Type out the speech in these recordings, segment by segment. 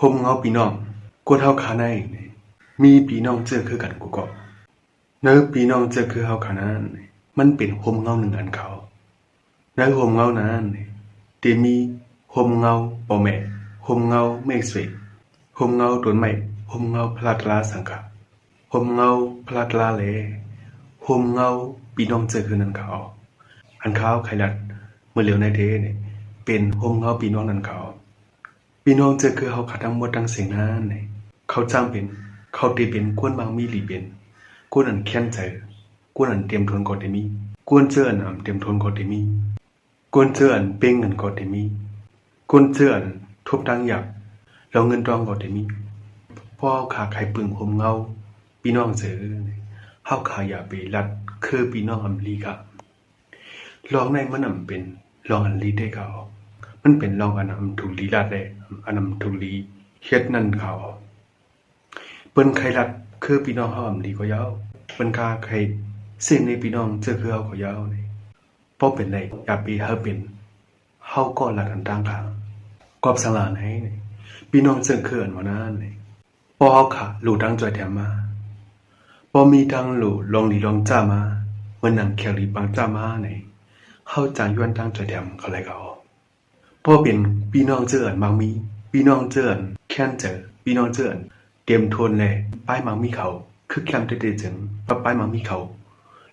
ห่มเงาพี่น้องกวนเฮาขาในมีพี่น้องเจอคือกันกูก็เนื้อพี่น้องเจอคือเฮาขานั้นมันเป็นห่มเงาหนึ่งอันเขาในห่มเงานั้นที่มีห่มเงาป่อแม่ห่มเงาเมฆสวยห่มเงาต้นไม้ห่มเงาพลาดลาสังกะห่มเงาพลาดลาเลห่มเงาพี่น้องเจอคือนั้นเขาอันเขาไขลัดเมื่อเหลียวในเทเนี่ยเป็นห่มเงาพี่น้องนั้นเขาพี่น้องเจอคือเฮาขาทั้งหมดทั้งเสียงนั้นเนี่ยเขาจ้างเป็นเขาตีเป็นกวนบางมีหลีเป็นกวนอันแค้นใจกวนอันเตรียมทนก่อนได้มีกวนเจออันเตรียมทนก่อนได้มีกวนเจออันเป้งเงินก่อนได้มีกวนเจออันทุบดังหยักแล้วเงินรองก่อนได้มีพ่อขาไข่ปึงห่มเงาพี่น้องเจอเฮาขาอย่าไปรัดคือพี่น้องอำลีค่ะลองในมันเป็นลองอันลีได้เขามันเป็นลองอันถูกลีรัดได้อันถูกลีเฮ็ดนั่นเขาเปิ้นไขรัดคือพี่น้องเฮาอำลีก็ยาวเปิ้นคาไขเส้นในพี่น้องเจอคือเฮาก็ยาวนี่พอเป็นไรอย่าไปเฮาเป็นเฮาก็รัดอันต่างค่ะกอบสังหารให้นี่พี่น้องเจอคืออันว่านั้นนี่พอเฮาค่ะหลู่ดังจ่อยแถมมาพอมีทางหลู่ลองลีลองจ้ามาเมื่อนังแคลีปังจ้ามานี่เฮาจางย้อนทางจ่อยแถมเขาเลยเขาพอเป็นพี่น้องเจออันบางมีพี่น้องเจออันแค้นเจอพี่น้องเจออันเตรียมทนเลยป้ายมังมีเขาคือแคมเตจึงป้ายมังมีเขา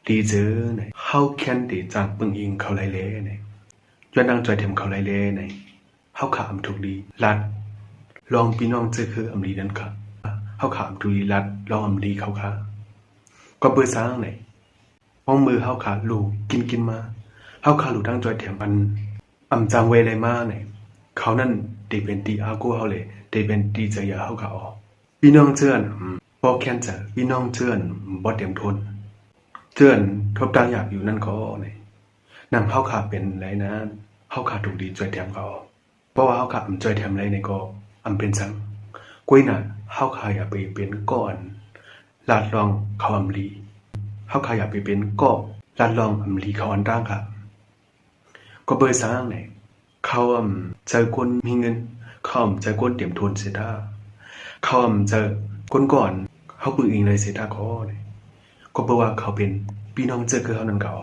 ดีเจอเนี่ยเฮาแค้นติจางปึงอิงเขาไลเลเนี่ยย้อนดังจ่อยแถมเขาไลเลเนี่ยเฮาขาอำถูกดีลัดลองพี่น้องเจอคืออำลีนั่นค่ะเฮาขาอำถูกดีลัดลองอำลีเขาค่ะก็เปิดสร้างเนี่ยป้องมือเฮาขาลูกกินมาเฮาขาลูกดังจ่อยแถมอันอำจางเวเลยมาเนี่ยเขานั่นตีเป็นตีอากูเฮาเลยตีเป็นตีเจียเฮาขาพี่น้องเจือนบ่แค้นเจอพี่น้องเจือนบ่เตรียมทนเจือนทบดังอยากอยู่นั่นก็เนี่ยนำเฮาขาเป็นไรนะเฮาขาถูกดีจ่อยแถมเขาเพราะว่าเฮาขาจ่อยแถมไรในก็เป็นจังกุ้ยน่ะเฮาขาอย่าไปเป็นก้อนลาดลองเขาอำลีเฮาขาอย่าไปเป็นก้อลาดลองอำลีเขาอันต่างค่ะก็เบอร์สร้างเนี่ยเขาเจอคนมีเงินเขาเจอคนเตรียมทุนเสียท่าเขาเจอคนก่อนเขาปึงเองเลยเสียท่าเขาเนี่ยก็เพราะว่าเขาเป็นพี่น้องเจอคือเขานั่นเขา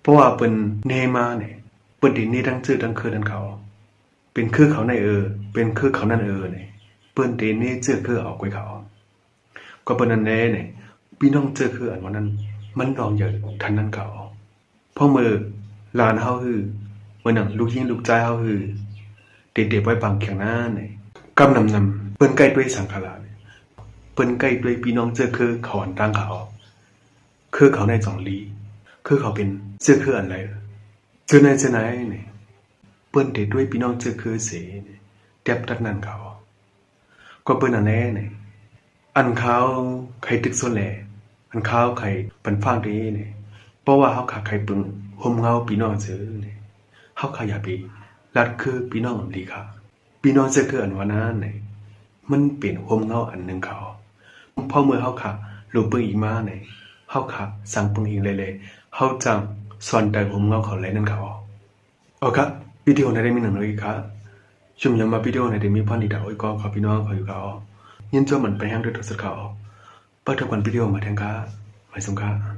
เพราะว่าเป็นเนมาเนี่ยเป็นดินนี่ทั้งเจอทั้งคือนั่นเขาเป็นคือเขาในเป็นคือเขานั่นเนี่ยเปิ้นเดนนี่เจอคือเอาไว้เขาก็เป็นนั่นแน่เนี่ยพี่น้องเจอคืออันวันนั้นมันรองเยอะทันนั้นเขาเพราะมือลานเฮาฮือเมื่อนั้นลูกยิงลูกใจเฮาฮือเด็ดๆไว้บางแข่งหน้าเนี่ยกำนำเปิ้นใกล้ด้วยสังขารเนี่ยเปิ้นใกล้ด้วยพี่น้องเจอคือเขาอันตั้งเขาคือเขาในจองลีคือเขาเป็นเจอคืออันไรเจอในเจอไหนเนี่ยเปิ้นเด็ดด้วยพี่น้องเจอคือเสเนี่ยเต็บตักนั้นเขาก็เปิ้นอันแน่เนี่ยอันเขาใครตึกส่วนแหล่อันเขาใครปันฟางดีเนี่ยเพราะว่าเฮาขาใครปึงห่มเงาพี่น้องเจอเนี่ยเฮาขาอย่าไปลัดคือพี่น้องอำลีค่ะพี่น้องเจอคืออันว่านั้นเนี่ยมันเป็นห่มเงาอันหนึ่งเขาพอเมื่อเฮาขาลูกปึงอีกมาเนี่ยเฮาขาสั่งปึงอีกเลยเฮาจังสอนแต่ห่มเงาเขาเลยนั่นเขาเอาครับวิดีโอในได้มีหนึ่งเลยค่ะชุมยามมาวิดีโอในได้มีพอนิดาโอ้ยก็ขอพี่น้องขออยู่เขายินจอมันไปแห้งด้วยตัวสุดเขาเปิดทุกวันวิดีโอมาแทงค่ะไว้สงค่ะ